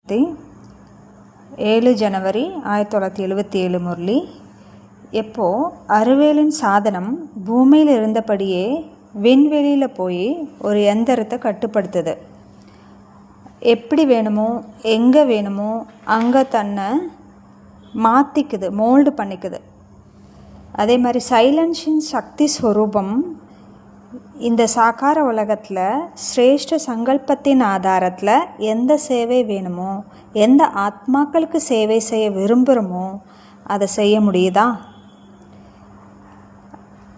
7 ஜனவரி 1977 முரளி. எப்போது அருவேலின் சாதனம் பூமியில் இருந்தபடியே விண்வெளியில் போய் ஒரு எந்திரத்தை கட்டுப்படுத்துது. எப்படி வேணுமோ எங்கே வேணுமோ அங்கே தன்னை மாற்றிக்குது, மோல்டு பண்ணிக்குது. அதே மாதிரி சைலன்ஸின் சக்தி ஸ்வரூபம் இந்த சாக்கார உலகத்தில் சிரேஷ்ட சங்கல்பத்தின் ஆதாரத்தில் எந்த சேவை வேணுமோ, எந்த ஆத்மாக்களுக்கு சேவை செய்ய விரும்புகிறோமோ அதை செய்ய முடியுதா?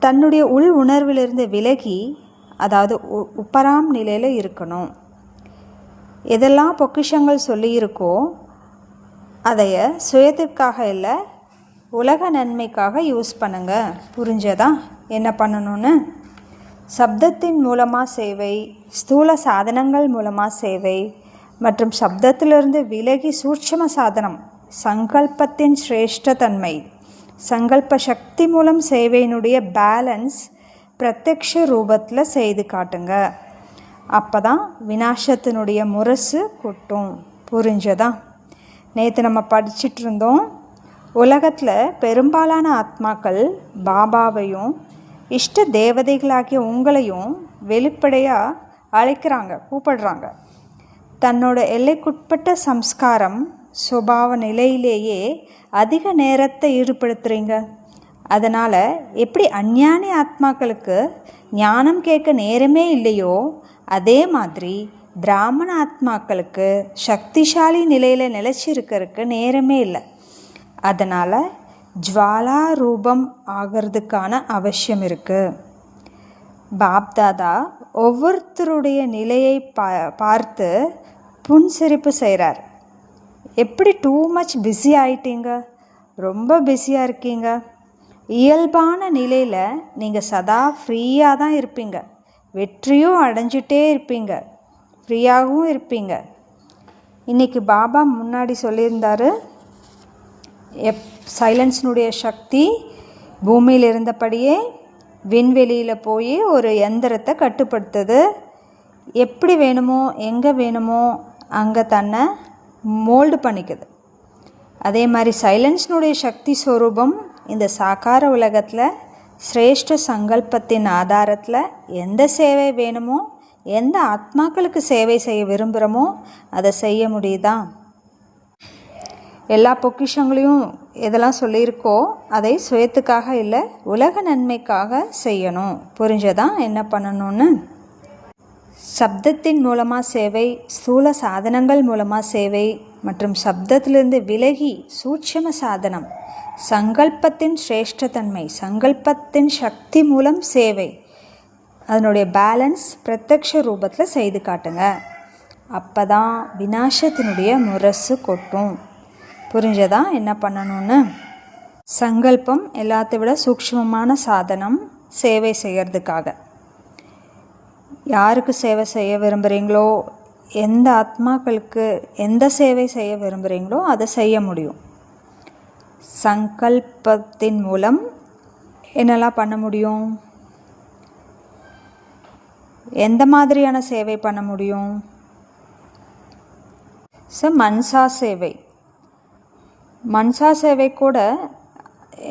தன்னுடைய உள் உணர்விலிருந்து விலகி, அதாவது உப்பராம் நிலையில் இருக்கணும். எதெல்லாம் பொக்கிஷங்கள் சொல்லியிருக்கோ அதைய சுயத்திற்காக இல்லை, உலக நன்மைக்காக யூஸ் பண்ணுங்க. புரிஞ்சதா என்ன பண்ணணும்னு? சப்தத்தின் மூலமாக சேவை, ஸ்தூல சாதனங்கள் மூலமாக சேவை மற்றும் சப்தத்திலிருந்து விலகி சூட்சும சாதனம், சங்கல்பத்தின் சிரேஷ்டத்தன்மை, சங்கல்ப சக்தி மூலம் சேவையினுடைய பேலன்ஸ் பிரத்யக்ஷ ரூபத்தில் செய்து காட்டுங்க. அப்போ தான் விநாசத்தினுடைய முரசு கொட்டும். புரிஞ்சதா? நேற்று நம்ம படிச்சுட்டு இருந்தோம், உலகத்தில் பெரும்பாலான ஆத்மாக்கள் பாபாவையும் இஷ்ட தேவதைகளாகிய உங்களையும் வெளிப்படையாக அழைக்கிறாங்க, கூப்பிடுறாங்க. தன்னோட எல்லைக்குட்பட்ட சம்ஸ்காரம் சுபாவ நிலையிலேயே அதிக நேரத்தை ஈடுபடுத்துகிறீங்க. அதனால் எப்படி அஞ்ஞானி ஆத்மாக்களுக்கு ஞானம் கேட்க நேரமே இல்லையோ, அதே மாதிரி பிராமண ஆத்மாக்களுக்கு சக்திசாலி நிலையில் நிலைச்சிருக்கிறதுக்கு நேரமே இல்லை. அதனால் ஜுவாலா ரூபம் ஆகிறதுக்கான அவசியம் இருக்குது. பாப்தாதா ஒவ்வொருத்தருடைய நிலையை பார்த்து புன்சிரிப்பு செய்கிறார். எப்படி டூ மச் பிஸி ஆகிட்டீங்க, ரொம்ப பிஸியாக இருக்கீங்க. இயல்பான நிலையில் நீங்கள் சதா ஃப்ரீயாக தான் இருப்பீங்க, வெற்றியும் அடைஞ்சிட்டே இருப்பீங்க, ஃப்ரீயாகவும் இருப்பீங்க. இன்றைக்கி பாபா முன்னாடி சொல்லியிருந்தார், சைலன்ஸினுடைய சக்தி பூமியில் இருந்தபடியே விண்வெளியில் போய் ஒரு எந்திரத்தை கட்டுப்படுத்துது. எப்படி வேணுமோ எங்கே வேணுமோ அங்கே தன்னை மோல்டு பண்ணிக்குது. அதே மாதிரி சைலன்ஸினுடைய சக்தி ஸ்வரூபம் இந்த சாக்கார உலகத்தில் சிரேஷ்ட சங்கல்பத்தின் ஆதாரத்தில் எந்த சேவை வேணுமோ, எந்த ஆத்மாக்களுக்கு சேவை செய்ய விரும்புகிறோமோ அதை செய்ய முடியுதா? எல்லா பொக்கிஷங்களையும் எதெல்லாம் சொல்லியிருக்கோ அதை சுயத்துக்காக இல்லை, உலக நன்மைக்காக செய்யணும். புரிஞ்சதா என்ன பண்ணணும்னு? சப்தத்தின் மூலமாக சேவை, ஸ்தூல சாதனங்கள் மூலமாக சேவை மற்றும் சப்தத்திலிருந்து விலகி சூட்சும சாதனம், சங்கல்பத்தின் சிரேஷ்டத்தன்மை, சங்கல்பத்தின் சக்தி மூலம் சேவை, அதனுடைய பேலன்ஸ் பிரத்யக்ஷ ரூபத்தில் செய்து காட்டுங்க. அப்போ தான் விநாசத்தினுடைய முரசு கொட்டும். புரிஞ்சதா என்ன பண்ணணும்னு? சங்கல்பம் எல்லாத்தை விட சூக்ஷ்மமான சாதனம் சேவை செய்கிறதுக்காக. யாருக்கு சேவை செய்ய விரும்புகிறீங்களோ, எந்த ஆத்மாக்களுக்கு எந்த சேவை செய்ய விரும்புகிறீங்களோ அதை செய்ய முடியும். சங்கல்பத்தின் மூலம் என்னெல்லாம் பண்ண முடியும்? எந்த மாதிரியான சேவை பண்ண முடியும்? மன்சா சேவை. மன்சா சேவை கூட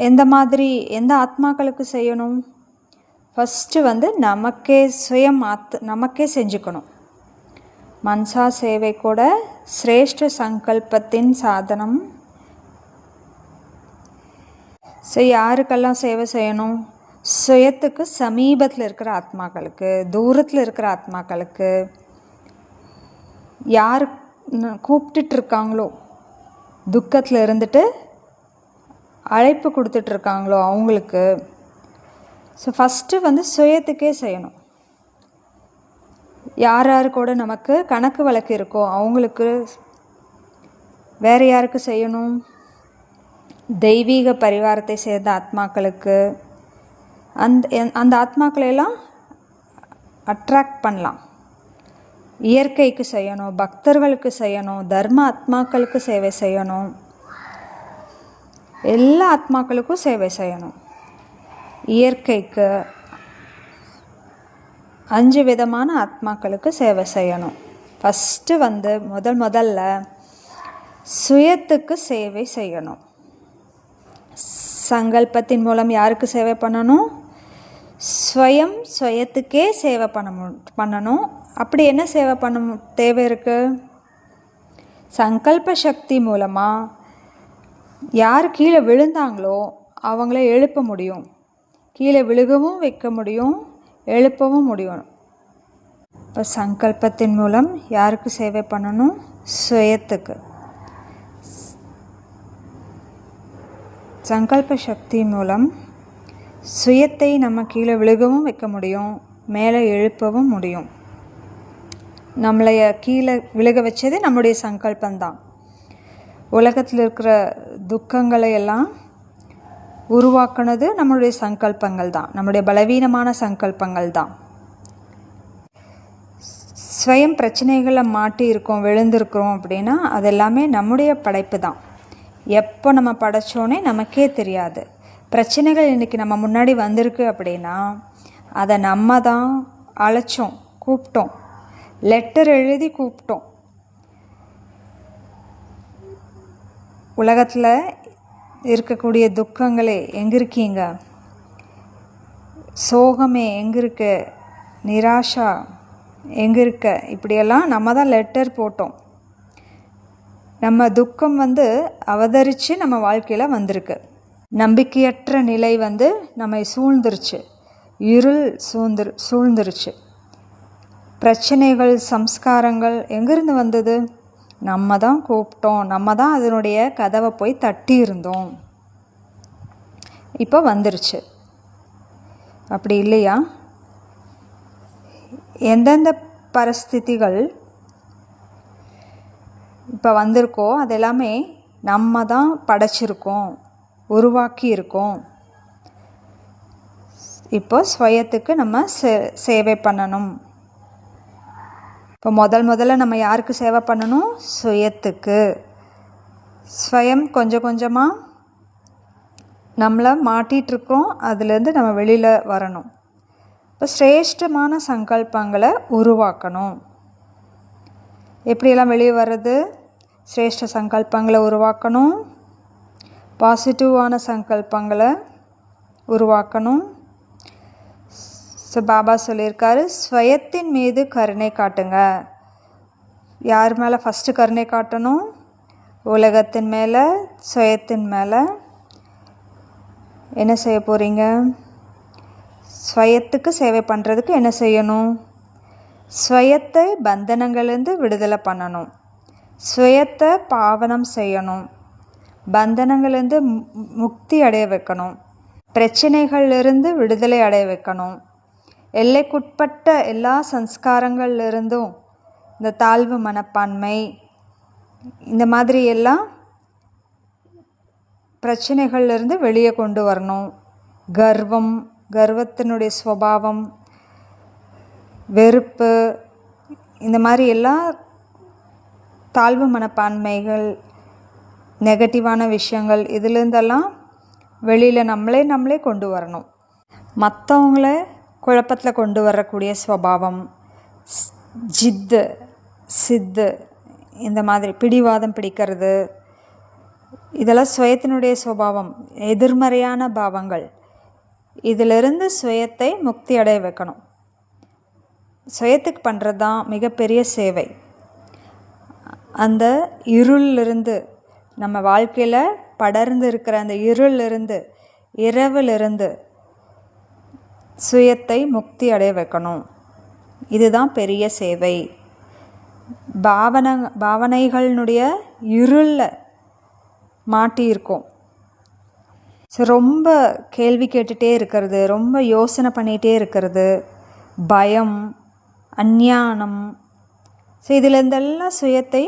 எந்த மாதிரி, எந்த ஆத்மாக்களுக்கு செய்யணும்? ஃபஸ்ட்டு நமக்கே செஞ்சுக்கணும். மன்சா சேவை கூட சிரேஷ்ட சங்கல்பத்தின் சாதனம். யாருக்கெல்லாம் சேவை செய்யணும்? சுயத்துக்கு சமீபத்தில் இருக்கிற ஆத்மாக்களுக்கு, தூரத்தில் இருக்கிற ஆத்மாக்களுக்கு, யார் கூப்பிட்டுட்டு இருக்காங்களோ, துக்கத்தில் இருந்துட்டு அழைப்பு கொடுத்துட்ருக்காங்களோ அவங்களுக்கு. ஃபஸ்ட்டு சுயத்துக்கே செய்யணும். யார் யார் கூட நமக்கு கணக்கு வழக்கு இருக்கோ அவங்களுக்கு. வேறு யாருக்கு செய்யணும்? தெய்வீக பரிவாரத்தை சேர்ந்த ஆத்மாக்களுக்கு. அந்த ஆத்மாக்களையெல்லாம் அட்ராக்ட் பண்ணலாம். இயற்கைக்கு செய்யணும், பக்தர்களுக்கு செய்யணும், தர்ம ஆத்மாக்களுக்கு சேவை செய்யணும், எல்லா ஆத்மாக்களுக்கும் சேவை செய்யணும். இயற்கைக்கு 5 விதமான ஆத்மாக்களுக்கு சேவை செய்யணும். ஃபஸ்ட்டு முதல்ல சுயத்துக்கு சேவை செய்யணும். சங்கல்பத்தின் மூலம் யாருக்கு சேவை பண்ணணும்? சுயத்துக்கே சேவை பண்ணணும். அப்படி என்ன சேவை பண்ண தேவை இருக்குது? சங்கல்ப சக்தி மூலமாக யார் கீழே விழுந்தாங்களோ அவங்கள எழுப்ப முடியும். கீழே விழுகவும் வைக்க முடியும், எழுப்பவும் முடியும். இப்போ சங்கல்பத்தின் மூலம் யாருக்கு சேவை பண்ணணும்? சுயத்துக்கு. சங்கல்ப சக்தி மூலம் சுயத்தை நம்ம கீழே விழுகவும் வைக்க முடியும், மேலே எழுப்பவும் முடியும். நம்மளைய கீழே விழுக வச்சதே நம்முடைய சங்கல்பந்தான். உலகத்தில் இருக்கிற துக்கங்களை எல்லாம் உருவாக்குனது நம்மளுடைய சங்கல்பங்கள் தான், நம்முடைய பலவீனமான சங்கல்பங்கள் தான். ஸ்வயம் பிரச்சனைகளை மாட்டி இருக்கோம், விழுந்திருக்கிறோம் அப்படின்னா அது எல்லாமே நம்முடைய படைப்பு தான். எப்போ நம்ம படைச்சோன்னே நமக்கே தெரியாது. பிரச்சனைகள் இன்றைக்கி நம்ம முன்னாடி வந்திருக்கு அப்படின்னா அதை நம்ம தான் அழைச்சோம், கூப்பிட்டோம், லெட்டர் எழுதி கூப்பிட்டோம். உலகத்தில் இருக்கக்கூடிய துக்கங்களே எங்கே இருக்கீங்க? சோகமே எங்கே இருக்கு? நிராஷா எங்கே இருக்க? இப்படியெல்லாம் நம்ம தான் லெட்டர் போட்டோம். நம்ம துக்கம் அவதரித்து நம்ம வாழ்க்கையில் வந்திருக்கு. நம்பிக்கையற்ற நிலை நம்மை சூழ்ந்துருச்சு, இருள் சூழ்ந்துருச்சு. பிரச்சனைகள், சம்ஸ்காரங்கள் எங்கேருந்து வந்தது? நம்ம தான் கூப்பிட்டோம், நம்ம தான் அதனுடைய கதவை போய் தட்டி இருந்தோம். இப்போ வந்துருச்சு. அப்படி இல்லையா? எந்தெந்த பரிஸ்திதிகள் இப்போ வந்திருக்கோ அதெல்லாமே நம்ம தான் படைச்சிருக்கோம், உருவாக்கி இருக்கோம். இப்போ ஸ்வயத்துக்கு நம்ம சேவை பண்ணணும். இப்போ முதல்ல நம்ம யாருக்கு சேவை பண்ணணும்? சுயத்துக்கு. ஸ்வயம் கொஞ்சம் கொஞ்சமாக நம்மளை மாட்டிகிட்ருக்கோம், அதுலேருந்து நம்ம வெளியில் வரணும். இப்போ சிரேஷ்டமான சங்கல்பங்களை உருவாக்கணும். எப்படியெல்லாம் வெளியே வர்றது? சிரேஷ்ட சங்கல்பங்களை உருவாக்கணும், பாசிட்டிவான சங்கல்பங்களை உருவாக்கணும். ஸோ பாபா சொல்லியிருக்காரு, ஸ்வயத்தின் மீது கருணை காட்டுங்க. யார் மேலே ஃபஸ்ட்டு கருணை காட்டணும்? உலகத்தின் மேலே, ஸ்வயத்தின் மேலே. என்ன செய்ய போகிறீங்க? ஸ்வயத்துக்கு சேவை பண்ணுறதுக்கு என்ன செய்யணும்? ஸ்வயத்தை பந்தனங்கள்லேருந்து விடுதலை பண்ணணும், ஸ்வயத்தை பாவனம் செய்யணும், பந்தனங்கள்லேருந்து முக்தி அடைய வைக்கணும், பிரச்சனைகள்லேருந்து விடுதலை அடைய வைக்கணும். எல்லைக்குட்பட்ட எல்லா சம்ஸ்காரங்கள்லேருந்தும் இந்த தாழ்வு மனப்பான்மை, இந்த மாதிரி எல்லாம் பிரச்சனைகள்லேருந்து வெளியே கொண்டு வரணும். கர்வத்தினுடைய ஸ்வபாவம், வெறுப்பு, இந்த மாதிரி எல்லா தாழ்வு மனப்பான்மைகள், நெகட்டிவான விஷயங்கள், இதுலேருந்தெல்லாம் வெளியில் நம்மளே கொண்டு வரணும். மற்றவங்கள குழப்பத்தில் கொண்டு வரக்கூடிய ஸ்வபாவம், ஜித்து, சித்து, இந்த மாதிரி பிடிவாதம் பிடிக்கிறது, இதெல்லாம் சுயத்தினுடைய சுபாவம், எதிர்மறையான பாவங்கள். இதிலிருந்து சுயத்தை முக்தி அடைய வைக்கணும். சுயத்துக்கு பண்ணுறது தான் மிகப்பெரிய சேவை. அந்த இருளிலிருந்து, நம்ம வாழ்க்கையில் படர்ந்து இருக்கிற அந்த இருளிலிருந்து, இரவிலிருந்து சுயத்தை முக்தி அடைய வைக்கணும். இதுதான் பெரிய சேவை. பாவனைகளினுடைய இருளில் மாட்டியிருக்கோம். ஸோ ரொம்ப கேள்வி கேட்டுகிட்டே இருக்கிறது, ரொம்ப யோசனை பண்ணிகிட்டே இருக்கிறது, பயம், அஞ்ஞானம். ஸோ இதிலேருந்தெல்லாம் சுயத்தை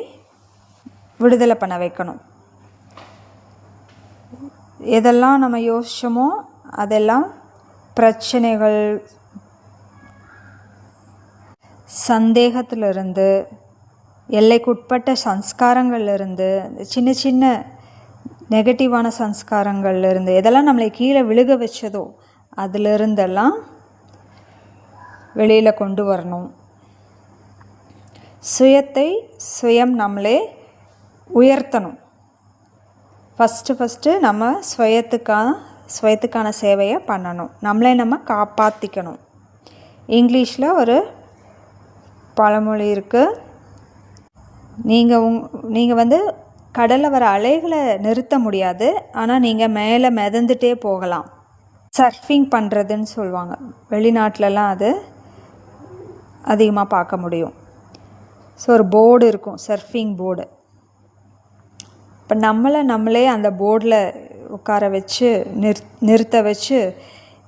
விடுதலை பண்ண வைக்கணும். எதெல்லாம் நம்ம யோசிச்சோமோ அதெல்லாம் பிரச்சனைகள், சந்தேகத்திலிருந்து, எல்லைக்குட்பட்ட சம்ஸ்காரங்கள்லேருந்து, சின்ன சின்ன நெகட்டிவான சம்ஸ்காரங்கள்லேருந்து, எதெல்லாம் நம்மளை கீழே விழுக வச்சதோ அதிலிருந்தெல்லாம் வெளியில் கொண்டு வரணும். சுயத்தை சுயம் நம்மளே உயர்த்தணும். ஃபஸ்ட்டு நம்ம சுயத்துக்கான சேவையை பண்ணணும். நம்மளை நம்ம காப்பாற்றிக்கணும். இங்கிலீஷில் ஒரு பழமொழி இருக்குது. நீங்கள் கடலில் வர அலைகளை நிறுத்த முடியாது, ஆனால் நீங்கள் மேலே மிதந்துட்டே போகலாம். சர்ஃபிங் பண்ணுறதுன்னு சொல்லுவாங்க. வெளிநாட்டிலலாம் அது அதிகமாக பார்க்க முடியும். ஸோ ஒரு போர்டு இருக்கும், சர்ஃபிங் போர்டு. இப்போ நம்மளே அந்த போர்டில் உட்கார வச்சு நிறுத்த வச்சு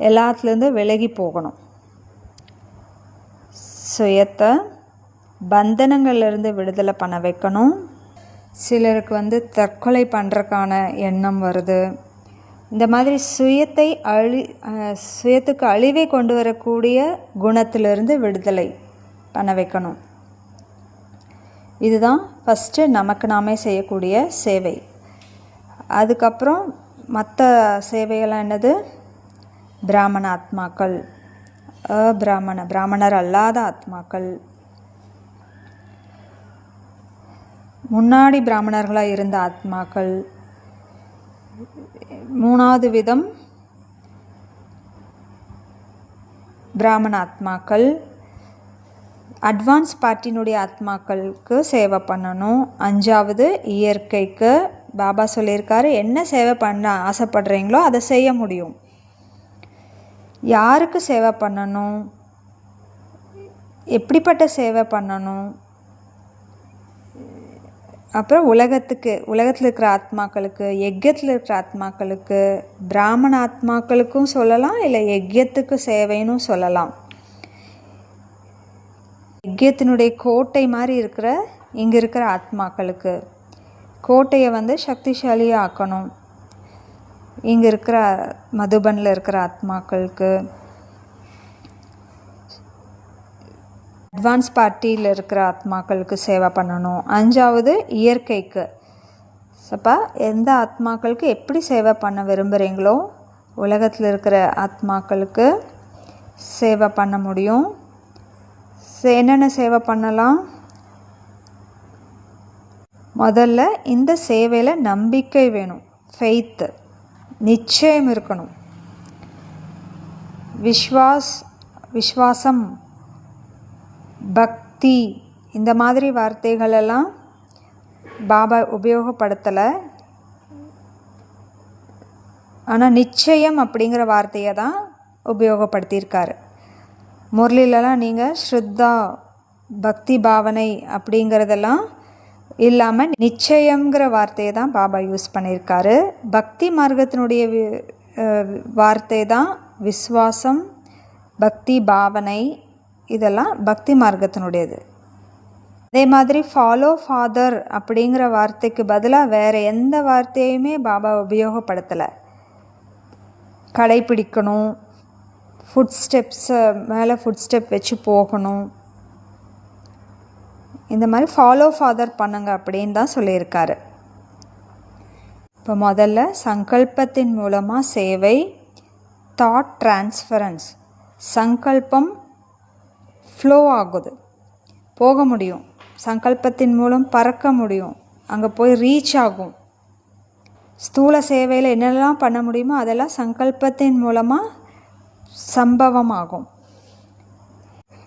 எல்லாத்துலேருந்து விலகி போகணும். சுயத்தை பந்தனங்கள்லேருந்து விடுதலை பண்ண வைக்கணும். சிலருக்கு தற்கொலை பண்ணுறக்கான எண்ணம் வருது. இந்த மாதிரி சுயத்துக்கு அழிவை கொண்டு வரக்கூடிய குணத்திலிருந்து விடுதலை பண்ண வைக்கணும். இதுதான் ஃபஸ்ட்டு நமக்கு நாமே செய்யக்கூடிய சேவை. அதுக்கப்புறம் மற்ற சேவைகள்லாம் என்னது? பிராமண ஆத்மாக்கள், பிராமணர் அல்லாத ஆத்மாக்கள், முன்னாடி பிராமணர்களாக இருந்த ஆத்மாக்கள். மூணாவது விதம் பிராமண ஆத்மாக்கள். அட்வான்ஸ் பார்ட்டினுடைய ஆத்மாக்களுக்கு சேவை பண்ணணும். 5வது இயற்கைக்கு. பாபா சொல்லியிருக்காரு, என்ன சேவை பண்ண ஆசைப்படுறீங்களோ அதை செய்ய முடியும். யாருக்கு சேவை பண்ணணும், எப்படிப்பட்ட சேவை பண்ணணும், அப்புறம் உலகத்தில் இருக்கிற ஆத்மாக்களுக்கு, யஜ்யத்தில் இருக்கிற ஆத்மாக்களுக்கு, பிராமண ஆத்மாக்களுக்கும் சொல்லலாம், இல்லை யஜ்யத்துக்கு சேவைன்னு சொல்லலாம். யஜ்யத்தினுடைய கோட்டை மாதிரி இங்கே இருக்கிற ஆத்மாக்களுக்கு கோட்டையை சக்திசாலியாக ஆக்கணும். இங்கே இருக்கிற மதுபனில் இருக்கிற ஆத்மாக்களுக்கு, அட்வான்ஸ் பார்ட்டியில் இருக்கிற ஆத்மாக்களுக்கு சேவை பண்ணணும். 5வது இயற்கைக்கு. அப்போ எந்த ஆத்மாக்களுக்கு எப்படி சேவை பண்ண விரும்புகிறீங்களோ உலகத்தில் இருக்கிற ஆத்மாக்களுக்கு சேவை பண்ண முடியும். என்னென்ன சேவை பண்ணலாம்? முதல்ல இந்த சேவையில் நம்பிக்கை வேணும், ஃபெய்த்து, நிச்சயம் இருக்கணும். விஸ்வாசம், பக்தி, இந்த மாதிரி வார்த்தைகளெல்லாம் பாபா உபயோகப்படுத்தலை. ஆனால் நிச்சயம் அப்படிங்கிற வார்த்தையை தான் உபயோகப்படுத்தியிருக்காரு. முரளிலலாம் நீங்கள் ஸ்ரத்தா, பக்தி பாவனை அப்படிங்கிறதெல்லாம் இல்லாமல் நிச்சயங்கிற வார்த்தையை தான் பாபா யூஸ் பண்ணியிருக்காரு. பக்தி மார்க்கத்தினுடைய வார்த்தை தான் விஸ்வாசம், பக்தி பாவனை, இதெல்லாம் பக்தி மார்க்கத்தினுடையது. அதே மாதிரி ஃபாலோ ஃபாதர் அப்படிங்கிற வார்த்தைக்கு பதிலாக வேறு எந்த வார்த்தையுமே பாபா உபயோகப்படுத்தலை. கடைப்பிடிக்கணும், மேலே ஃபுட் ஸ்டெப் வச்சு போகணும், இந்த மாதிரி ஃபாலோ ஃபாதர் பண்ணுங்க அப்படின்னு தான் சொல்லியிருக்காரு. இப்போ முதல்ல சங்கல்பத்தின் மூலமாக சேவை, தாட் டிரான்ஸ்ஃபரன்ஸ். சங்கல்பம் ஃப்ளோ ஆகுது, போக முடியும். சங்கல்பத்தின் மூலம் பறக்க முடியும், அங்கே போய் ரீச் ஆகும். ஸ்தூல சேவையில் என்னெல்லாம் பண்ண முடியுமோ அதெல்லாம் சங்கல்பத்தின் மூலமாக சம்பவமாகும்.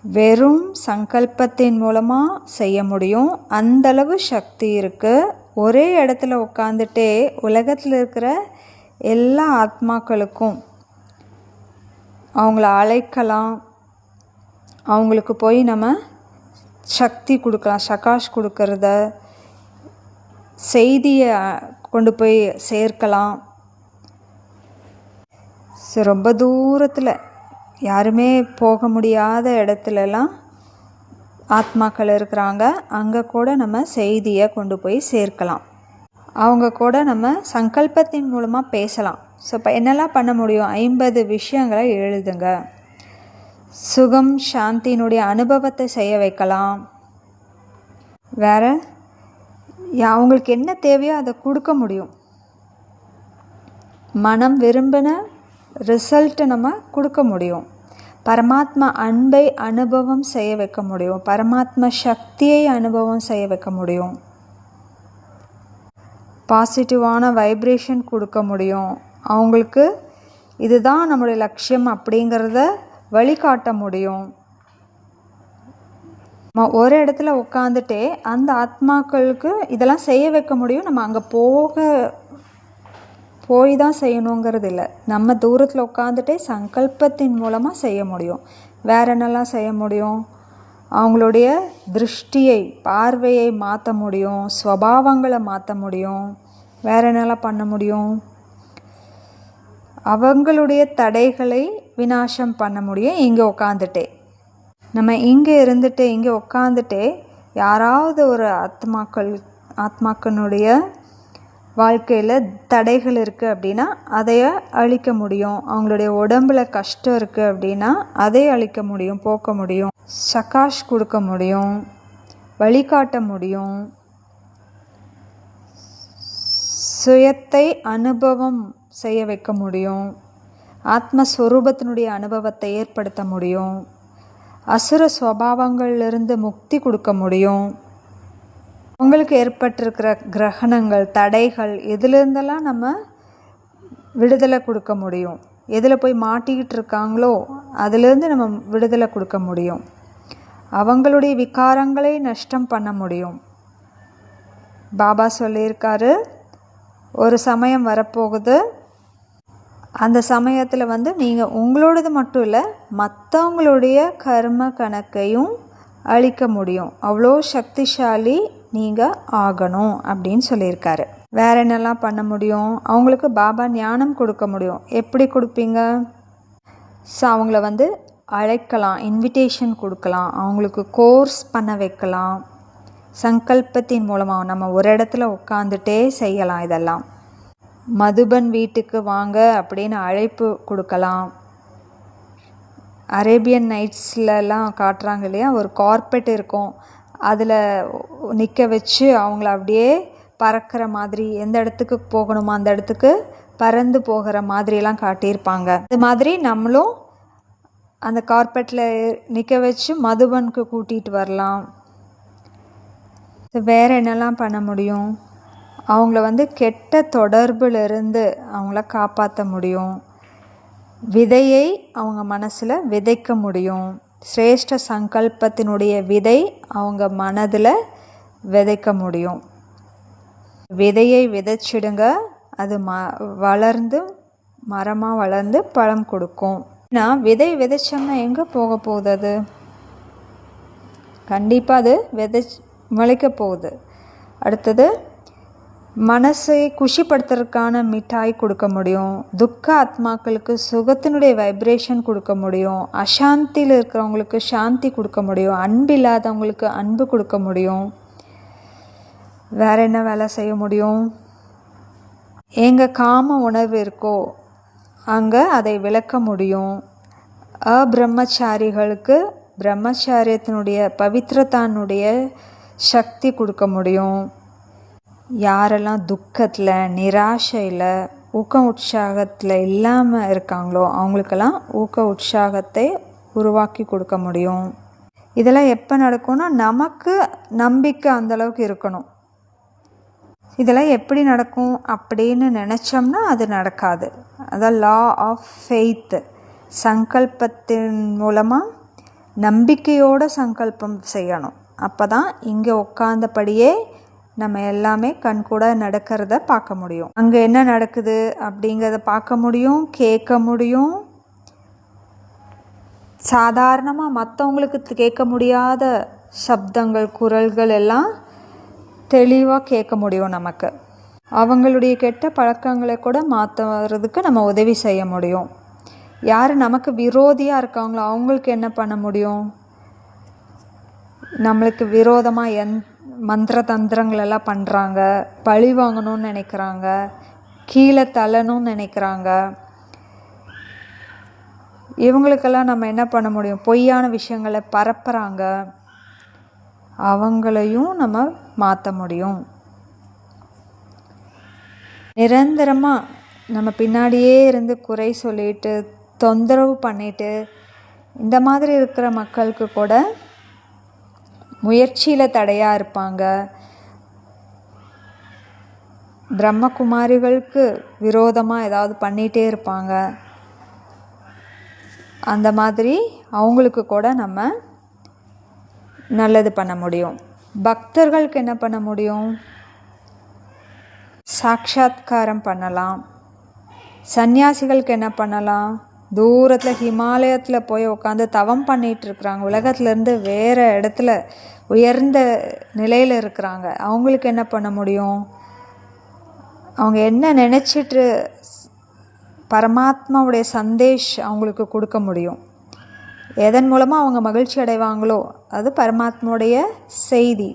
வெறும் சங்கல்பத்தின் மூலமாக செய்ய முடியும். அந்தளவு சக்தி இருக்குது. ஒரே இடத்துல உட்காந்துட்டே உலகத்தில் இருக்கிற எல்லா ஆத்மாக்களுக்கும் அவங்கள அழைக்கலாம், அவங்களுக்கு போய் நம்ம சக்தி கொடுக்கலாம், சகாஷ் கொடுக்கறத, செய்தியை கொண்டு போய் சேர்க்கலாம். ரொம்ப தூரத்தில் யாருமே போக முடியாத இடத்துலலாம் ஆத்மாக்கள் இருக்கிறாங்க, அங்கே கூட நம்ம செய்தியை கொண்டு போய் சேர்க்கலாம். அவங்க கூட நம்ம சங்கல்பத்தின் மூலமாக பேசலாம். ஸோ இப்போ என்னெல்லாம் பண்ண முடியும்? 50 விஷயங்களை எழுதுங்க. சுகம் சாந்தியினுடைய அனுபவத்தை செய்ய வைக்கலாம். வேறு அவங்களுக்கு என்ன தேவையோ அதை கொடுக்க முடியும். மனம் விரும்பின ரிசல்ட்டை நம்ம கொடுக்க முடியும். பரமாத்மா அன்பை அனுபவம் செய்ய வைக்க முடியும். பரமாத்மா சக்தியை அனுபவம் செய்ய வைக்க முடியும். பாசிட்டிவான வைப்ரேஷன் கொடுக்க முடியும். அவங்களுக்கு இதுதான் நம்மளுடைய லட்சியம் அப்படிங்கிறத வழிகாட்ட முடியும். ஒரு இடத்துல உட்காந்துட்டே அந்த ஆத்மாக்களுக்கு இதெல்லாம் செய்ய வைக்க முடியும். நம்ம அங்கே போய் தான் செய்யணுங்கிறது இல்லை. நம்ம தூரத்தில் உட்காந்துட்டே சங்கல்பத்தின் மூலமாக செய்ய முடியும். வேறு என்னெல்லாம் செய்ய முடியும்? அவங்களுடைய திருஷ்டியை, பார்வையை மாற்ற முடியும். ஸ்வபாவங்களை மாற்ற முடியும். வேறு என்னெல்லாம் பண்ண முடியும்? அவங்களுடைய தடைகளை விநாசம் பண்ண முடியும் இங்கே உட்காந்துட்டே. நம்ம இங்கே இருந்துட்டு இங்கே உட்காந்துட்டே யாராவது ஒரு ஆத்மாக்களுடைய வாழ்க்கையில் தடைகள் இருக்குது அப்படின்னா அதைய அழிக்க முடியும். அவங்களுடைய உடம்புல கஷ்டம் இருக்குது அப்படின்னா அதை அழிக்க முடியும், போக்க முடியும். சகாஷ் கொடுக்க முடியும், வழிகாட்ட முடியும். சுயத்தை அனுபவம் செய்ய வைக்க முடியும். ஆத்மஸ்வரூபத்தினுடைய அனுபவத்தை ஏற்படுத்த முடியும். அசுர சுவாவங்களிலிருந்து முக்தி கொடுக்க முடியும். உங்களுக்கு ஏற்பட்டிருக்கிற கிரகணங்கள், தடைகள், எதுலேருந்தெல்லாம் நம்ம விடுதலை கொடுக்க முடியும். எதில் போய் மாட்டிக்கிட்டு இருக்காங்களோ அதிலேருந்து நம்ம விடுதலை கொடுக்க முடியும். அவங்களுடைய விகாரங்களை நஷ்டம் பண்ண முடியும். பாபா சொல்லியிருக்காரு, ஒரு சமயம் வரப்போகுது, அந்த சமயத்தில் நீங்கள் உங்களோடது மட்டும் இல்லை, மற்றவங்களுடைய கர்ம கணக்கையும் அழிக்க முடியும். அவ்வளோ சக்திசாலி நீங்கள் ஆகணும் அப்படின்னு சொல்லியிருக்காரு. வேறு என்னெல்லாம் பண்ண முடியும்? அவங்களுக்கு பாபா ஞானம் கொடுக்க முடியும். எப்படி கொடுப்பீங்க? அவங்கள அழைக்கலாம், இன்விடேஷன் கொடுக்கலாம், அவங்களுக்கு கோர்ஸ் பண்ண வைக்கலாம். சங்கல்பத்தின் மூலமாக நம்ம ஒரு இடத்துல உட்காந்துட்டே செய்யலாம். இதெல்லாம் மதுபன் வீட்டுக்கு வாங்க அப்படின்னு அழைப்பு கொடுக்கலாம். அரேபியன் நைட்ஸ்லலாம் காட்டுறாங்க இல்லையா, ஒரு கார்பெட் இருக்கும், அதில் நிற்க வச்சு அவங்கள அப்படியே பறக்கிற மாதிரி, எந்த இடத்துக்கு போகணுமோ அந்த இடத்துக்கு பறந்து போகிற மாதிரிலாம் காட்டியிருப்பாங்க. அது மாதிரி நம்மளும் அந்த கார்பெட்டில் நிற்க வச்சு மதுபனுக்கு கூட்டிகிட்டு வரலாம். வேறு என்னெல்லாம் பண்ண முடியும்? அவங்கள கெட்ட தொடர்பிலிருந்து அவங்கள காப்பாற்ற முடியும். விதையை அவங்க மனசில் விதைக்க முடியும். சிரேஷ்ட சங்கல்பத்தினுடைய விதை அவங்க மனதில் விதைக்க முடியும். விதையை விதைச்சிடுங்க, அது வளர்ந்து மரமாக வளர்ந்து பழம் கொடுக்கும். நான் விதை விதைச்சோம்னா எங்கே போக போகுது? அது கண்டிப்பாக அது முளைக்க போகுது. அடுத்தது மனசை குஷிப்படுத்துறதுக்கான மிட்டாய் கொடுக்க முடியும். துக்க ஆத்மாக்களுக்கு சுகத்தினுடைய வைப்ரேஷன் கொடுக்க முடியும். அசாந்தியில் இருக்கிறவங்களுக்கு சாந்தி கொடுக்க முடியும். அன்பு இல்லாதவங்களுக்கு அன்பு கொடுக்க முடியும். வேறு என்ன வேலை செய்ய முடியும்? எங்கே காம உணர்வு இருக்கோ அங்கே அதை விளக்க முடியும். அபிரம்மச்சாரிகளுக்கு பிரம்மச்சாரியத்தினுடைய பவித்திரத்தானுடைய சக்தி கொடுக்க முடியும். யாரெல்லாம் துக்கத்தில், நிராசையில், ஊக்க உற்சாகத்தில் இல்லாமல் இருக்காங்களோ அவங்களுக்கெல்லாம் ஊக்க உற்சாகத்தை உருவாக்கி கொடுக்க முடியும். இதெல்லாம் எப்போ நடக்கும்னா நமக்கு நம்பிக்கை அந்தளவுக்கு இருக்கணும். இதெல்லாம் எப்படி நடக்கும் அப்படின்னு நினச்சோம்னா அது நடக்காது. அதான் லா ஆஃப் ஃபெய்த். சங்கல்பத்தின் மூலமாக நம்பிக்கையோடு சங்கல்பம் செய்யணும். அப்போ தான் இங்கே உட்கார்ந்தபடியே நம்ம எல்லாமே கண்கூட நடக்கிறத பார்க்க முடியும். அங்கே என்ன நடக்குது அப்படிங்கிறத பார்க்க முடியும், கேட்க முடியும். சாதாரணமாக மற்றவங்களுக்கு கேட்க முடியாத சப்தங்கள், குரல்கள் எல்லாம் தெளிவாக கேட்க முடியும் நமக்கு. அவங்களுடைய கெட்ட பழக்கங்களை கூட மாற்றுறதுக்கு நம்ம உதவி செய்ய முடியும். யார் நமக்கு விரோதியாக இருக்காங்களோ அவங்களுக்கு என்ன பண்ண முடியும்? நம்மளுக்கு விரோதமாக மந்திர தந்திரங்களெல்லாம் பண்ணுறாங்க, பழி வாங்கணும்னு நினைக்கிறாங்க, கீழே தள்ளணும்னு நினைக்கிறாங்க. இவங்களுக்கெல்லாம் நம்ம என்ன பண்ண முடியும்? பொய்யான விஷயங்களை பரப்புகிறாங்க, அவங்களையும் நம்ம மாற்ற முடியும். நிரந்தரமாக நம்ம பின்னாடியே இருந்து குறை சொல்லிட்டு தொந்தரவு பண்ணிட்டு இந்த மாதிரி இருக்கிற மக்களுக்கு கூட முயற்சியில் தடையாக இருப்பாங்க. பிரம்மகுமாரிகளுக்கு விரோதமாக ஏதாவது பண்ணிகிட்டே இருப்பாங்க. அந்த மாதிரி அவங்களுக்கு கூட நம்ம நல்லது பண்ண முடியும். பக்தர்களுக்கு என்ன பண்ண முடியும்? சாட்சாத்காரம் பண்ணலாம். சந்நியாசிகளுக்கு என்ன பண்ணலாம்? தூரத்தில் ஹிமாலயத்தில் போய் உட்காந்து தவம் பண்ணிகிட்டு இருக்கிறாங்க. உலகத்துலேருந்து வேறு இடத்துல உயர்ந்த நிலையில் இருக்கிறாங்க. அவங்களுக்கு என்ன பண்ண முடியும்? அவங்க என்ன நினச்சிட்டு பரமாத்மாவுடைய அவங்களுக்கு கொடுக்க முடியும். எதன் மூலமாக அவங்க மகிழ்ச்சி அடைவாங்களோ அது பரமாத்மாவுடைய செய்தி,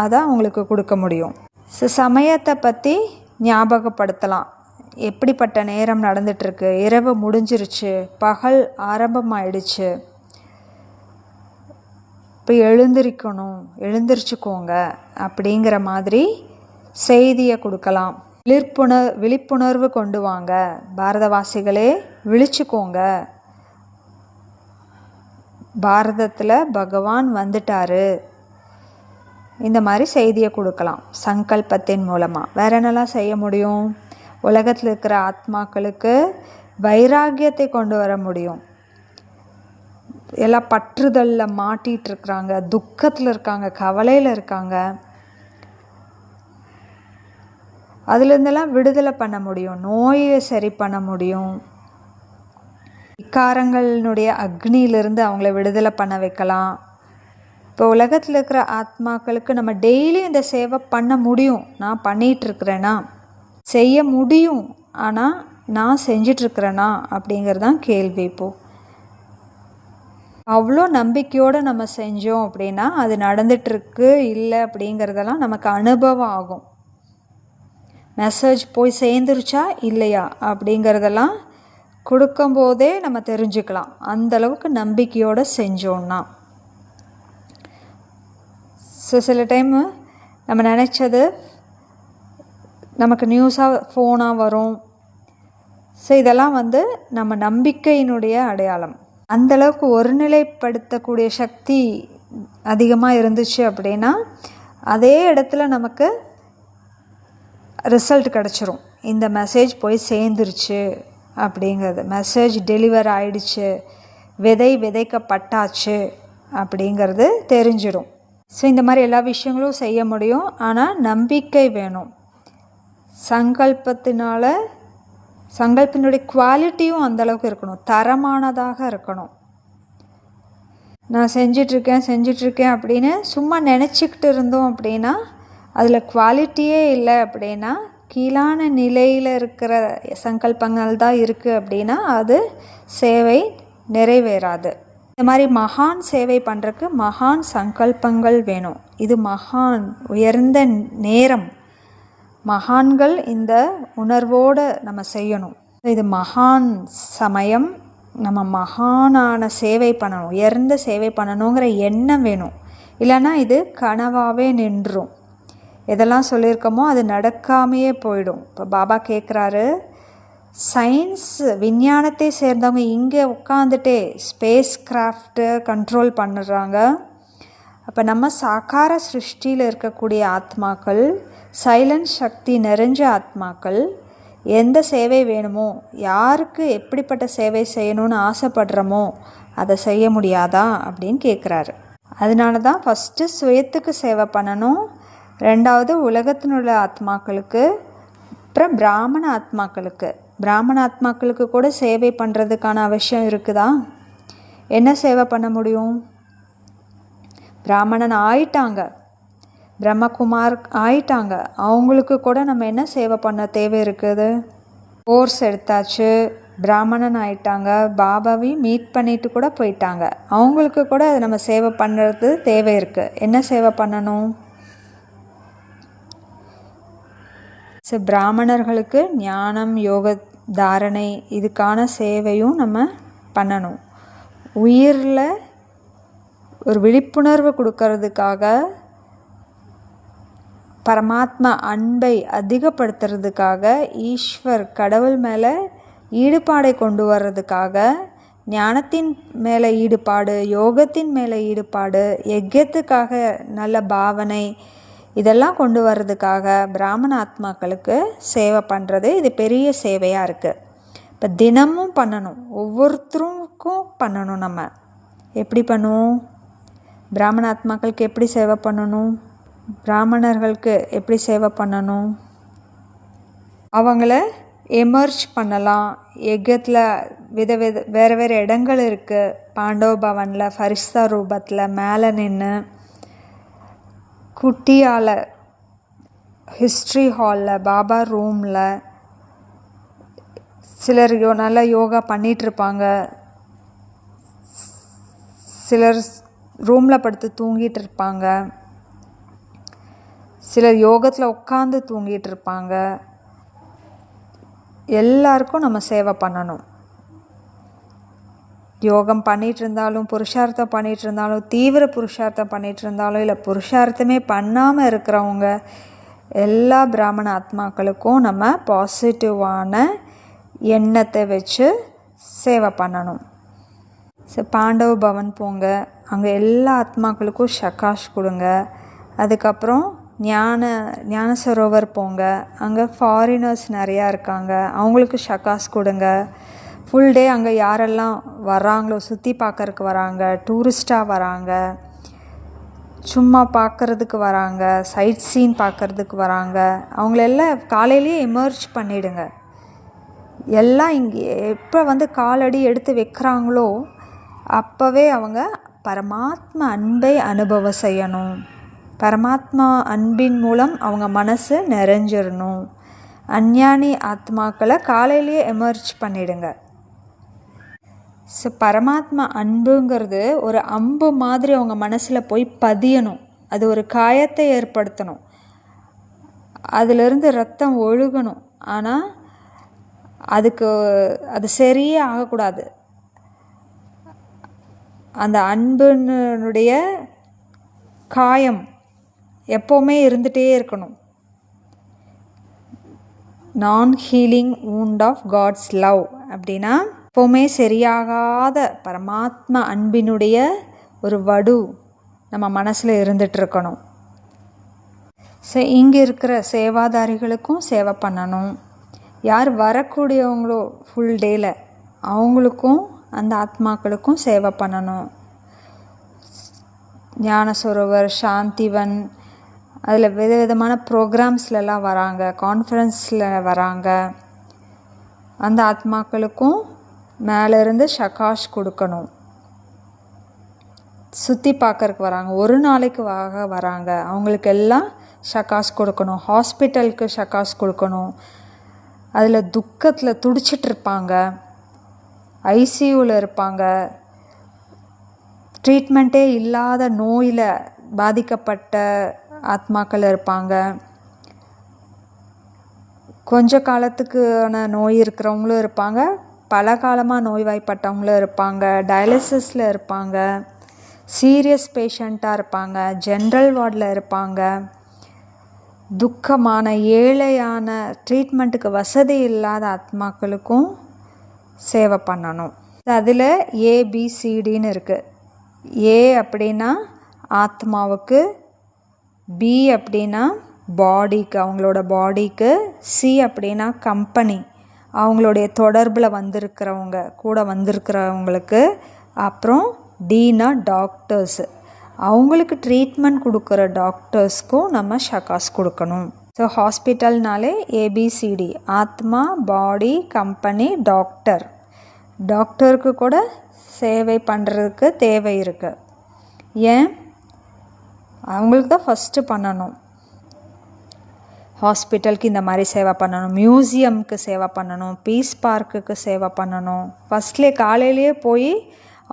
அதை அவங்களுக்கு கொடுக்க முடியும். சமயத்தை பற்றி ஞாபகப்படுத்தலாம். எப்படிப்பட்ட நேரம் நடந்துகிட்ருக்கு, இரவு முடிஞ்சிருச்சு, பகல் ஆரம்பமாயிடுச்சு, இப்போ எழுந்திரிச்சுக்கோங்க அப்படிங்கிற மாதிரி செய்தியை கொடுக்கலாம். விழிப்புணர்வு கொண்டு வாங்க, பாரதவாசிகளே விழிச்சுக்கோங்க, பாரதத்தில் பகவான் வந்துட்டாரு, இந்த மாதிரி செய்தியை கொடுக்கலாம் சங்கல்பத்தின் மூலமாக. வேற என்னெல்லாம் செய்ய முடியும்? உலகத்தில் இருக்கிற ஆத்மாக்களுக்கு வைராக்கியத்தை கொண்டு வர முடியும். எல்லாம் பற்றுதலில் மாட்டிகிட்டு இருக்கிறாங்க, துக்கத்தில் இருக்காங்க, கவலையில் இருக்காங்க. அதுலேருந்தெல்லாம் விடுதலை பண்ண முடியும், நோயை சரி பண்ண முடியும், விகாரங்களினுடைய அக்னியிலிருந்து அவங்கள விடுதலை பண்ண வைக்கலாம். இப்போ உலகத்தில் இருக்கிற ஆத்மாக்களுக்கு நம்ம டெய்லி இந்த சேவை பண்ண முடியும். நான் பண்ணிகிட்ருக்கிறேன்னா, செய்ய முடியும், ஆனால் நான் செஞ்சிட்ருக்கிறேனா அப்படிங்கிறது தான் கேள்வி. இப்போது அவ்வளோ நம்பிக்கையோடு நம்ம செஞ்சோம் அப்படின்னா அது நடந்துகிட்ருக்கு இல்லை அப்படிங்கிறதெல்லாம் நமக்கு அனுபவம் ஆகும். மெசேஜ் போய் சேர்ந்துருச்சா இல்லையா அப்படிங்கிறதெல்லாம் கொடுக்கும்போதே நம்ம தெரிஞ்சுக்கலாம், அந்தளவுக்கு நம்பிக்கையோடு செஞ்சோன்னா. சில டைமு நம்ம நினச்சது நமக்கு நியூஸாக ஃபோனாக வரும். ஸோ இதெல்லாம் நம்ம நம்பிக்கையினுடைய அடையாளம். அந்தளவுக்கு ஒருநிலைப்படுத்தக்கூடிய சக்தி அதிகமாக இருந்துச்சு அப்படின்னா அதே இடத்துல நமக்கு ரிசல்ட் கிடச்சிரும். இந்த மெசேஜ் போய் சேர்ந்துருச்சு அப்படிங்கிறது, மெசேஜ் டெலிவர் ஆயிடுச்சு, விதைக்கப்பட்டாச்சு அப்படிங்கிறது தெரிஞ்சிடும். ஸோ இந்த மாதிரி எல்லா விஷயங்களும் செய்ய முடியும், ஆனால் நம்பிக்கை வேணும். சங்கல்பத்தினுடைய குவாலிட்டியும் அந்தளவுக்கு இருக்கணும், தரமானதாக இருக்கணும். நான் செஞ்சிட்ருக்கேன் அப்படின்னு சும்மா நினச்சிக்கிட்டு இருந்தோம் அப்படின்னா அதில் குவாலிட்டியே இல்லை அப்படின்னா, கீழான நிலையில் இருக்கிற சங்கல்பங்கள் தான் இருக்குது அப்படின்னா அது சேவை நிறைவேறாது. இந்த மாதிரி மகான் சேவை பண்ணுறதுக்கு மகான் சங்கல்பங்கள் வேணும். இது மகான் உயர்ந்த நேரம். மகான்கள் இந்த உணர்வோடு நம்ம செய்யணும். இது மகான் சமயம், நம்ம மகானான சேவை பண்ணணும், உயர்ந்த சேவை பண்ணணுங்கிற எண்ணம் வேணும். இல்லைன்னா இது கனவாகவே நின்றும். எதெல்லாம் சொல்லியிருக்கோமோ அது நடக்காமையே போயிடும். இப்போ பாபா கேட்குறாரு, சயின்ஸ் விஞ்ஞானத்தை சேர்ந்தவங்க இங்கே உட்காந்துட்டே ஸ்பேஸ் கிராஃப்ட்டு கண்ட்ரோல் பண்ணுறாங்க. அப்போ நம்ம சாக்கார சிருஷ்டியில் இருக்கக்கூடிய ஆத்மாக்கள், சைலண்ட் சக்தி நிறைஞ்ச ஆத்மாக்கள் எந்த சேவை வேணுமோ, யாருக்கு எப்படிப்பட்ட சேவை செய்யணும்னு ஆசைப்படுறோமோ அதை செய்ய முடியாதா அப்படின்னு கேட்குறாரு. அதனால தான் ஃபஸ்ட்டு சுயத்துக்கு சேவை பண்ணணும், ரெண்டாவது உலகத்தினுள்ள ஆத்மாக்களுக்கு, அப்புறம் பிராமண ஆத்மாக்களுக்கு கூட சேவை பண்ணுறதுக்கான அவசியம் இருக்குதா? என்ன சேவை பண்ண முடியும்? பிராமணன் ஆயிட்டாங்க, பிரம்மகுமார் ஆயிட்டாங்க, அவங்களுக்கு கூட நம்ம என்ன சேவை பண்ண தேவை இருக்குது? கோர்ஸ் எடுத்தாச்சு, பிராமணன் ஆயிட்டாங்க, பாபாவையும் மீட் பண்ணிட்டு கூட போயிட்டாங்க, அவங்களுக்கு கூட நம்ம சேவை பண்ணுறது தேவை இருக்குது. என்ன சேவை பண்ணணும்? பிராமணர்களுக்கு ஞானம், யோக தாரணை, இதுக்கான சேவையும் நம்ம பண்ணணும். உயிரில் ஒரு விழிப்புணர்வு கொடுக்கறதுக்காக, பரமாத்மா அன்பை அதிகப்படுத்துறதுக்காக, ஈஸ்வர் கடவுள் மேலே ஈடுபாடை கொண்டு வர்றதுக்காக, ஞானத்தின் மேலே ஈடுபாடு, யோகத்தின் மேலே ஈடுபாடு, யஜ்யத்துக்காக நல்ல பாவனை, இதெல்லாம் கொண்டு வர்றதுக்காக பிராமண ஆத்மாக்களுக்கு சேவை பண்ணுறது இது பெரிய சேவையாக இருக்குது. இப்போ தினமும் பண்ணணும், ஒவ்வொருத்தருக்கும் பண்ணணும். நம்ம எப்படி பண்ணுவோம்? பிராமண ஆத்மாக்களுக்கு எப்படி சேவை பண்ணணும்? பிராமணர்களுக்கு எப்படி சேவை பண்ணணும்? அவங்கள எமர்ஜ் பண்ணலாம். யஜ்யத்தில் வேறு வேறு இடங்கள் இருக்குது. பாண்டவ பவனில் ஃபரிஸ்தா ரூபத்தில் மேலே நின்று, குட்டியால் ஹிஸ்ட்ரி ஹாலில், பாபா ரூமில் சிலர் நல்லா யோகா பண்ணிகிட்ருப்பாங்க. சிலர் ரூமில் படுத்து தூங்கிட்டு இருப்பாங்க. சிலர் யோகத்தில் உட்காந்து தூங்கிட்டு இருப்பாங்க. எல்லாருக்கும் நம்ம சேவை பண்ணணும். யோகம் பண்ணிகிட்டு இருந்தாலும், புருஷார்த்தம் பண்ணிகிட்டு இருந்தாலும், தீவிர புருஷார்த்தம் பண்ணிகிட்டு இருந்தாலும், இல்லை புருஷார்த்தமே பண்ணாமல் இருக்கிறவங்க எல்லா பிராமண ஆத்மாக்களுக்கும் நம்ம பாசிட்டிவான எண்ணத்தை வச்சு சேவை பண்ணணும். பாண்டவ பவன் போங்க, அங்கே எல்லா ஆத்மாக்களுக்கும் ஷகாஷ் கொடுங்க. அதுக்கப்புறம் ஞான சரோவர் போங்க, அங்கே ஃபாரினர்ஸ் நிறையா இருக்காங்க, அவங்களுக்கு ஷகாஸ் கொடுங்க. ஃபுல் டே அங்கே யாரெல்லாம் வராங்களோ, சுற்றி பார்க்கறதுக்கு வராங்க, டூரிஸ்டாக வராங்க, சும்மா பார்க்குறதுக்கு வராங்க, சைட் சீன் பார்க்குறதுக்கு வராங்க, அவங்களெல்லாம் காலையிலேயே எமர்ஜ் பண்ணிவிடுங்க. எல்லாம் இங்கே எப்போ காலடி எடுத்து வைக்கிறாங்களோ அப்போவே அவங்க பரமாத்மா அன்பை அனுபவம் செய்யணும். பரமாத்மா அன்பின் மூலம் அவங்க மனசு நிறைஞ்சிடணும். அஞ்ஞானி ஆத்மாக்களை காலையிலேயே எமர்ஜ் பண்ணிடுங்க. பரமாத்மா அன்புங்கிறது ஒரு அம்பு மாதிரி அவங்க மனசில் போய் பதியணும். அது ஒரு காயத்தை ஏற்படுத்தணும். அதிலிருந்து ரத்தம் ஒழுகணும். ஆனால் அது சரியே ஆகக்கூடாது. அந்த அன்பினுடைய காயம் எப்போவுமே இருந்துகிட்டே இருக்கணும். நான் healing wound of God's love அப்படின்னா எப்போவுமே சரியாகாத பரமாத்மா அன்பினுடைய ஒரு வடு நம்ம மனசில் இருந்துகிட்ருக்கணும். இங்கே இருக்கிற சேவாதாரிகளுக்கும் சேவை பண்ணணும். யார் வரக்கூடியவங்களோ ஃபுல் டேயில் அவங்களுக்கும் அந்த ஆத்மாக்களுக்கும் சேவை பண்ணணும். ஞான சரோவர், சாந்திவன், அதில் விதவிதமான ப்ரோக்ராம்ஸ்லாம் வராங்க, கான்ஃபரன்ஸில் வராங்க. அந்த ஆத்மாக்களுக்கும் மேலேருந்து ஷகாஷ் கொடுக்கணும். சுற்றி பார்க்கறதுக்கு வராங்க, ஒரு நாளைக்கு வராங்க, அவங்களுக்கு எல்லாம் ஷகாஷ் கொடுக்கணும். ஹாஸ்பிட்டலுக்கு ஷகாஷ் கொடுக்கணும். அதில் துக்கத்தில் துடிச்சிட்ருப்பாங்க, ஐசியூவில் இருப்பாங்க, ட்ரீட்மெண்ட்டே இல்லாத நோயில் பாதிக்கப்பட்ட ஆத்மாக்கள் இருப்பாங்க, கொஞ்ச காலத்துக்கான நோய் இருக்கிறவங்களும் இருப்பாங்க, பல காலமாக நோய்வாய்ப்பட்டவங்களும் இருப்பாங்க, டயாலிசிஸில் இருப்பாங்க, சீரியஸ் பேஷண்ட்டாக இருப்பாங்க, ஜென்ரல் வார்டில் இருப்பாங்க, துக்கமான ஏழையான ட்ரீட்மெண்ட்டுக்கு வசதி இல்லாத ஆத்மாக்களுக்கும் சேவை பண்ணணும். அதில் ஏபிசிடின்னு இருக்குது. ஏ அப்படின்னா ஆத்மாவுக்கு, பி அப்படின்னா பாடிக்கு, அவங்களோட பாடிக்கு, சி அப்படின்னா கம்பெனி, அவங்களுடைய தொடர்பில் வந்திருக்கிறவங்க, கூட வந்திருக்கிறவங்களுக்கு, அப்புறம் டினா டாக்டர்ஸு, அவங்களுக்கு ட்ரீட்மெண்ட் கொடுக்குற டாக்டர்ஸ்க்கும் நம்ம ஷகாஸ் கொடுக்கணும். ஸோ ஹாஸ்பிட்டல்னாலே ஏபிசிடி, ஆத்மா, பாடி, கம்பெனி, டாக்டர். டாக்டருக்கு கூட சேவை பண்ணுறதுக்கு தேவை இருக்குது. ஏன்? அவங்களுக்கு தான் ஃபஸ்ட்டு பண்ணணும். ஹாஸ்பிட்டலுக்கு இந்த மாதிரி சேவை பண்ணணும், மியூசியமுக்கு சேவை பண்ணணும், பீஸ் பார்க்குக்கு சேவை பண்ணணும். ஃபஸ்ட்லேயே காலையிலேயே போய்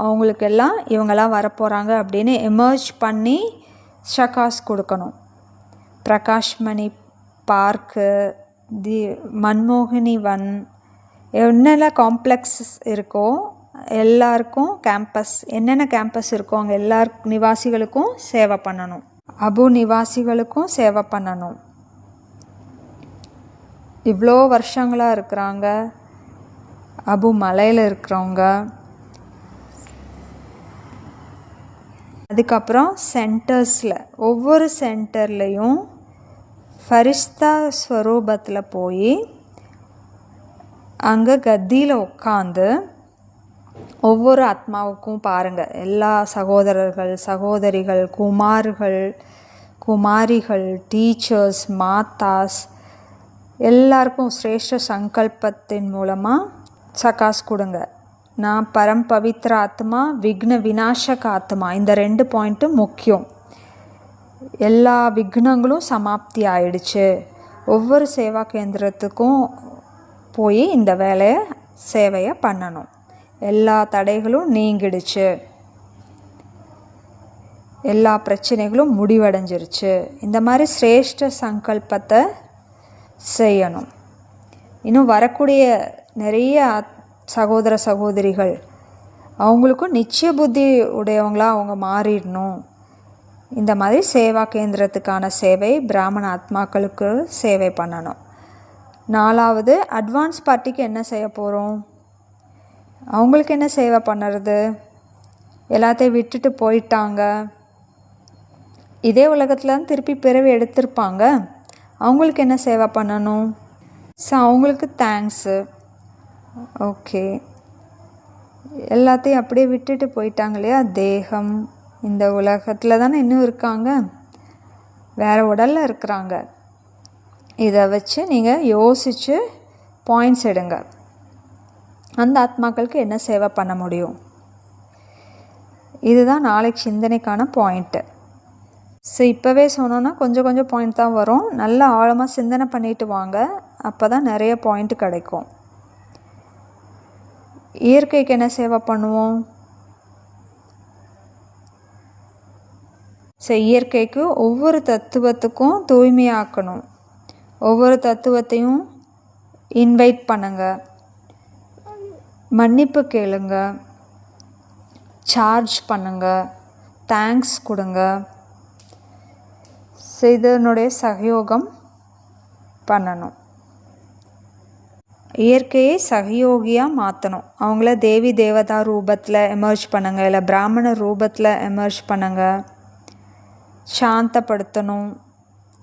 அவங்களுக்கெல்லாம் இவங்கெல்லாம் வரப்போகிறாங்க அப்படின்னு எமர்ஜ் பண்ணி ஷகாஸ் கொடுக்கணும். பிரகாஷ்மணி பார்க்கு, மன்மோகினி வன், என்னென்ன காம்ப்ளெக்ஸ் இருக்கோ எல்லாருக்கும் கேம்பஸ், என்னென்ன கேம்பஸ் இருக்கோ அங்கே எல்லார் நிவாசிகளுக்கும் சேவை பண்ணணும். அபு நிவாசிகளுக்கும் சேவை பண்ணணும். இவ்வளோ வருஷங்களாக இருக்கிறாங்க. அபு மலையில் இருக்கிறவங்க, அதுக்கப்புறம் சென்டர்ஸில் ஒவ்வொரு சென்டர்லேயும் ஃபரிஸ்தா ஸ்வரூபத்தில் போய் அங்கே கத்தியில் உட்காந்து ஒவ்வொரு ஆத்மாவுக்கும் பாருங்கள், எல்லா சகோதரர்கள் சகோதரிகள் குமாரிகள் டீச்சர்ஸ் மாதாஸ் எல்லாருக்கும் சிரேஷ்ட சங்கல்பத்தின் மூலமாக சகாஸ் கொடுங்க. நான் பரம் பவித்ர ஆத்மா, விக்ன விநாசக ஆத்மா. இந்த 2 பாயிண்ட்டும் முக்கியம். எல்லா விக்னங்களும் சமாப்தி ஆயிடுச்சு. ஒவ்வொரு சேவா கேந்திரத்துக்கும் போய் இந்த சேவையை பண்ணணும். எல்லா தடைகளும் நீங்கிடுச்சு, எல்லா பிரச்சனைகளும் முடிவடைஞ்சிருச்சு. இந்த மாதிரி சிரேஷ்ட சங்கல்பத்தை செய்யணும். இன்னும் வரக்கூடிய நிறைய சகோதர சகோதரிகள் அவங்களுக்கும் நிச்சய புத்தி உடையவங்களாக அவங்க மாறிடணும். இந்த மாதிரி சேவா கேந்திரத்துக்கான சேவை, பிராமண ஆத்மாக்களுக்கு சேவை பண்ணணும். 4வது, அட்வான்ஸ் பார்ட்டிக்கு என்ன செய்ய போகிறோம்? அவங்களுக்கு என்ன சேவை பண்ணுறது? எல்லாத்தையும் விட்டுட்டு போயிட்டாங்க, இதே உலகத்தில் தான் திருப்பி பிறவி எடுத்திருப்பாங்க. அவங்களுக்கு என்ன சேவை பண்ணணும்? ஸோ அவங்களுக்கு தேங்க்ஸு. ஓகே, எல்லாத்தையும் அப்படியே விட்டுட்டு போயிட்டாங்க இல்லையா? தேகம் இந்த உலகத்தில் தானே இன்னும் இருக்காங்க, வேறு உடலில் இருக்கிறாங்க. இதை வச்சு நீங்கள் யோசித்து பாயிண்ட்ஸ் எடுங்க. அந்த ஆத்மாக்களுக்கு என்ன சேவை பண்ண முடியும்? இதுதான் நாளைக்கு சிந்தனைக்கான பாயிண்ட்டு. ஸோ இப்போவே சொன்னோன்னா கொஞ்சம் கொஞ்சம் பாயிண்ட் தான் வரும். நல்லா ஆழமாக சிந்தனை பண்ணிட்டு வாங்க, அப்போ தான் நிறைய பாயிண்ட் கிடைக்கும். இயற்கைக்கு என்ன சேவை பண்ணுவோம்? ஸோ இயற்கைக்கு ஒவ்வொரு தத்துவத்துக்கும் தூய்மையாக்கணும். ஒவ்வொரு தத்துவத்தையும் இன்வைட் பண்ணுங்க, மன்னிப்பு கேளுங்க, சார்ஜ் பண்ணுங்க, தேங்க்ஸ் கொடுங்க. ஸோ இதனுடைய சகயோகம் பண்ணணும். இயற்கையை சகயோகியாக மாற்றணும். அவங்கள தேவி தேவதா ரூபத்தில் எமர்ஜ் பண்ணுங்க, இல்லை பிராமண ரூபத்தில் எமர்ஜ் பண்ணுங்க. சாந்தப்படுத்தணும்,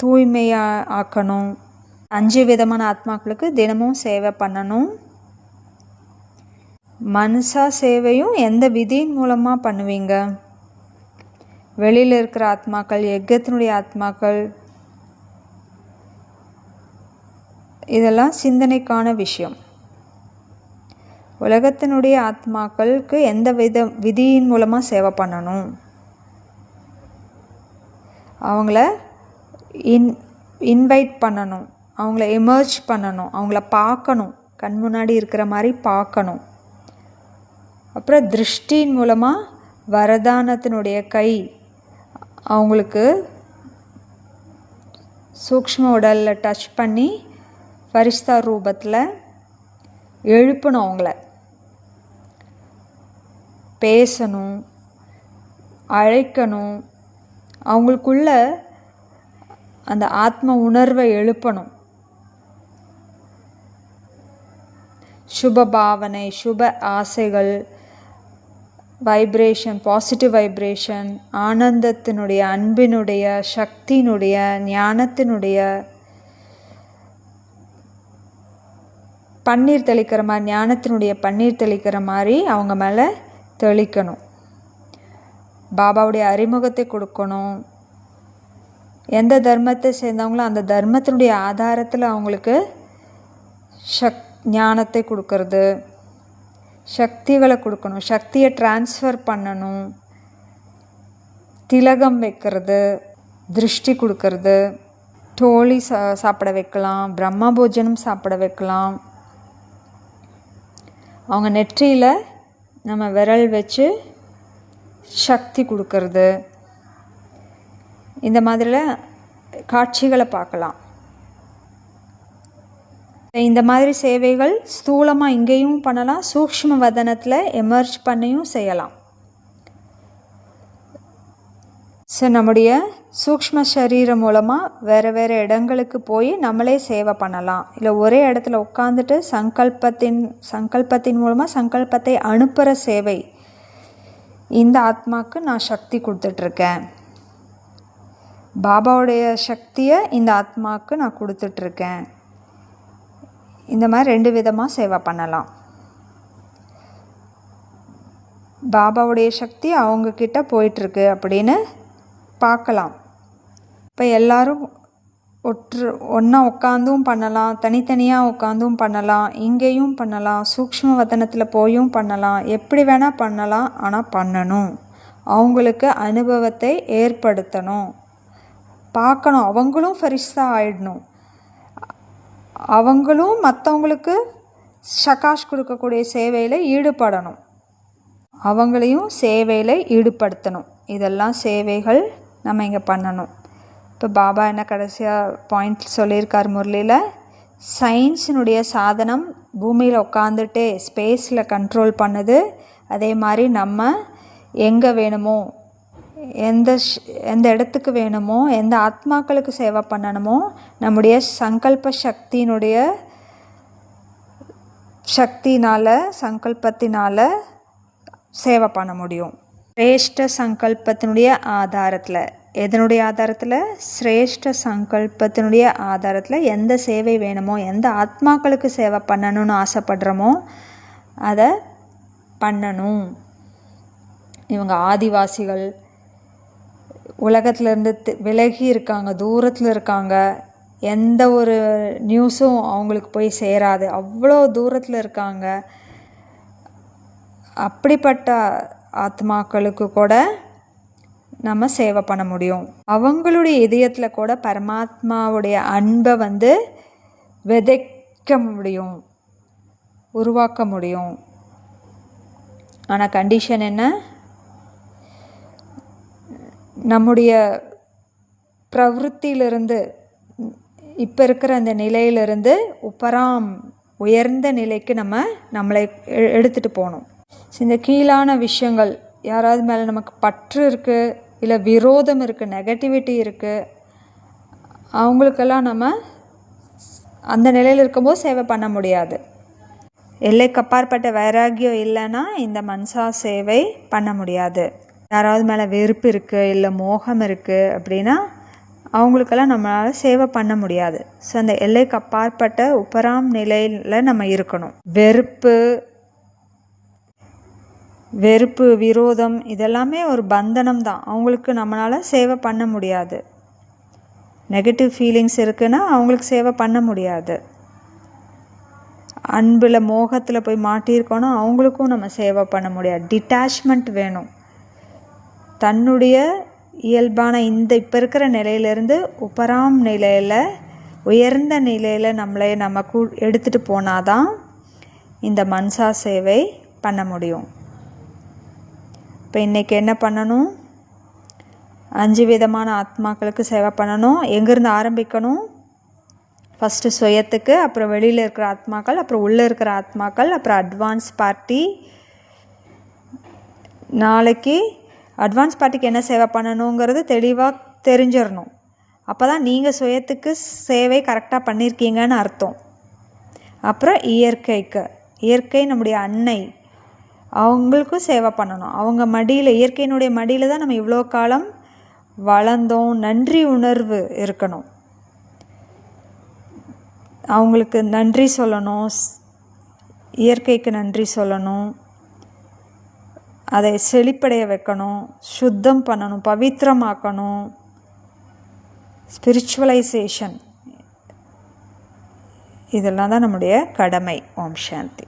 தூய்மையாக ஆக்கணும். 5 விதமான ஆத்மாக்களுக்கு தினமும் சேவை பண்ணணும். மனசா சேவையும் எந்த விதியின் மூலமாக பண்ணுவீங்க? வெளியில் இருக்கிற ஆத்மாக்கள், யஜ்ஞத்தினுடைய ஆத்மாக்கள், இதெல்லாம் சிந்தனைக்கான விஷயம். உலகத்தினுடைய ஆத்மாக்களுக்கு எந்த விதியின் மூலமாக சேவை பண்ணணும்? அவங்கள இன்வைட் பண்ணணும், அவங்கள எமர்ஜ் பண்ணணும், அவங்கள பார்க்கணும், கண் முன்னாடி இருக்கிற மாதிரி பார்க்கணும். அப்புறம் திருஷ்டியின் மூலமாக வரதானத்தினுடைய கை அவங்களுக்கு சூக்ஷ்ம உடலில் டச் பண்ணி ஃபரிஸ்தா ரூபத்தில் எழுப்பணும். அவங்கள பேசணும், அழைக்கணும், அவங்களுக்குள்ள அந்த ஆத்ம உணர்வை எழுப்பணும். சுப பாவனை, சுப ஆசைகள், வைப்ரேஷன், பாசிட்டிவ் வைப்ரேஷன், ஆனந்தத்தினுடைய, அன்பினுடைய, சக்தியினுடைய, ஞானத்தினுடைய, பன்னீர் தெளிக்கிற மாதிரி, ஞானத்தினுடைய பன்னீர் தெளிக்கிற மாதிரி அவங்க மேலே தெளிக்கணும். பாபாவுடைய அறிமுகத்தை கொடுக்கணும். எந்த தர்மத்தை சேர்ந்தவங்களோ அந்த தர்மத்தினுடைய ஆதாரத்தில் அவங்களுக்கு ஞானத்தை கொடுக்கறது, சக்திகளை கொடுக்கணும், சக்தியை டிரான்ஸ்ஃபர் பண்ணணும், திலகம் வைக்கிறது, திருஷ்டி கொடுக்கறது, டோலி சாப்பிட வைக்கலாம், பிரம்ம போஜனம் சாப்பிட வைக்கலாம். அவங்க நெற்றியில் நம்ம விரல் வச்சு சக்தி கொடுக்கறது, இந்த மாதிரிலாம் காட்சிகளை பார்க்கலாம். இந்த மாதிரி சேவைகள் ஸ்தூலமாக இங்கேயும் பண்ணலாம், சூக்ஷ்ம வதனத்தில் எமர்ஜ் பண்ணியும் செய்யலாம். ஸோ நம்முடைய சூக்ஷ்ம சரீரம் மூலமாக வேறு வேறு இடங்களுக்கு போய் நம்மளே சேவை பண்ணலாம். இல்லை ஒரே இடத்துல உட்காந்துட்டு சங்கல்பத்தின் மூலமாக சங்கல்பத்தை அனுப்புகிற சேவை, இந்த ஆத்மாவுக்கு நான் சக்தி கொடுத்துட்ருக்கேன், பாபாவுடைய சக்தியை இந்த ஆத்மாவுக்கு நான் கொடுத்துட்ருக்கேன். இந்த மாதிரி 2 விதமாக சேவை பண்ணலாம். பாபாவுடைய சக்தி அவங்கக்கிட்ட போயிட்டுருக்கு அப்படின்னு பார்க்கலாம். இப்போ எல்லோரும் ஒன்றா உட்காந்தும் பண்ணலாம், தனித்தனியாக உட்காந்தும் பண்ணலாம், இங்கேயும் பண்ணலாம், சூக்ஷ்ம வதனத்தில் போயும் பண்ணலாம், எப்படி வேணால் பண்ணலாம். ஆனால் பண்ணணும், அவங்களுக்கு அனுபவத்தை ஏற்படுத்தணும், பார்க்கணும். அவங்களும் ஃபரிஸ்தா ஆயிடணும், அவங்களும் மற்றவங்களுக்கு ஷகாஷ் கொடுக்கக்கூடிய சேவையில் ஈடுபடணும், அவங்களையும் சேவையில் ஈடுபடுத்தணும். இதெல்லாம் சேவைகள் நம்ம இங்கே பண்ணணும். இப்போ பாபா என்ன கடைசியாக பாயிண்ட் சொல்லியிருக்கார் முரளியில், சயின்ஸினுடைய சாதனம் பூமியில் உட்காந்துட்டே ஸ்பேஸில் கண்ட்ரோல் பண்ணுது. அதே மாதிரி நம்ம எங்கே வேணுமோ, எந்த இடத்துக்கு வேணுமோ, எந்த ஆத்மாக்களுக்கு சேவை பண்ணணுமோ, நம்முடைய சங்கல்ப சங்கல்பத்தினால் சேவை பண்ண முடியும். சிரேஷ்ட சங்கல்பத்தினுடைய ஆதாரத்தில், எதனுடைய ஆதாரத்தில்? சிரேஷ்ட சங்கல்பத்தினுடைய ஆதாரத்தில் எந்த சேவை வேணுமோ, எந்த ஆத்மாக்களுக்கு சேவை பண்ணணும்னு ஆசைப்படுறோமோ அதை பண்ணணும். இவங்க ஆதிவாசிகள், உலகத்துலேருந்து விலகி இருக்காங்க, தூரத்தில் இருக்காங்க, எந்த ஒரு நியூஸும் அவங்களுக்கு போய் சேராது, அவ்வளோ தூரத்தில் இருக்காங்க. அப்படிப்பட்ட ஆத்மாக்களுக்கு கூட நம்ம சேவை பண்ண முடியும். அவங்களுடைய இதயத்தில் கூட பரமாத்மாவுடைய அன்பை விதைக்க முடியும், உருவாக்க முடியும். ஆனால் கண்டிஷன் என்ன? நம்முடைய பிரவருத்தியிலிருந்து, இப்போ இருக்கிற அந்த நிலையிலிருந்து உயர்ந்த நிலைக்கு நம்மளை எடுத்துகிட்டு போகணும். இந்த கீழான விஷயங்கள், யாராவது மேலே நமக்கு பற்று இருக்குது, இல்லை விரோதம் இருக்குது, நெகட்டிவிட்டி இருக்குது, அவங்களுக்கெல்லாம் நம்ம அந்த நிலையில் இருக்கும்போது சேவை பண்ண முடியாது. எல்லைக்கு அப்பாற்பட்ட வைராகியம் இல்லைன்னா இந்த மனசா சேவை பண்ண முடியாது. யாராவது மேலே வெறுப்பு இருக்குது, இல்லை மோகம் இருக்குது அப்படின்னா அவங்களுக்கெல்லாம் நம்மளால் சேவை பண்ண முடியாது. ஸோ அந்த எல்லைக்கு அப்பாற்பட்ட உபராம் நிலையில் நம்ம இருக்கணும். வெறுப்பு, விரோதம் இதெல்லாமே ஒரு பந்தனம் தான். அவங்களுக்கு நம்மளால் சேவை பண்ண முடியாது. நெகட்டிவ் ஃபீலிங்ஸ் இருக்குன்னா அவங்களுக்கு சேவை பண்ண முடியாது. அன்பில் மோகத்தில் போய் மாட்டியிருக்கோன்னா அவங்களுக்கும் நம்ம சேவை பண்ண முடியாது. டிட்டாச்மெண்ட் வேணும். தன்னுடைய இயல்பான இப்போ இருக்கிற நிலையிலேருந்து உபராம் நிலையில், உயர்ந்த நிலையில் நம்ம எடுத்துகிட்டு போனாதான் இந்த மனசா சேவை பண்ண முடியும். இப்போ இன்றைக்கி என்ன பண்ணணும்? 5 விதமான ஆத்மாக்களுக்கு சேவை பண்ணணும். எங்கேருந்து ஆரம்பிக்கணும்? ஃபஸ்ட்டு சுயத்துக்கு, அப்புறம் வெளியில் இருக்கிற ஆத்மாக்கள், அப்புறம் உள்ளே இருக்கிற ஆத்மாக்கள், அப்புறம் அட்வான்ஸ் பார்ட்டி. நாளைக்கு அட்வான்ஸ் பார்ட்டிக்கு என்ன சேவை பண்ணணுங்கிறது தெளிவாக தெரிஞ்சிடணும். அப்போ தான் நீங்கள் சுயத்துக்கு சேவை கரெக்டாக பண்ணியிருக்கீங்கன்னு அர்த்தம். அப்புறம் இயற்கை நம்முடைய அன்னை, அவங்களுக்கும் சேவை பண்ணணும். அவங்க மடியில், இயற்கையினுடைய மடியில் தான் நம்ம இவ்வளோ காலம் வளர்ந்தோம். நன்றி உணர்வு இருக்கணும். அவங்களுக்கு நன்றி சொல்லணும், இயற்கைக்கு நன்றி சொல்லணும், அதை செழிப்படைய வைக்கணும், சுத்தம் பண்ணணும், பவித்திரமாக்கணும். ஸ்பிரிச்சுவலைசேஷன், இதெல்லாம் தான் நம்முடைய கடமை. ஓம் சாந்தி.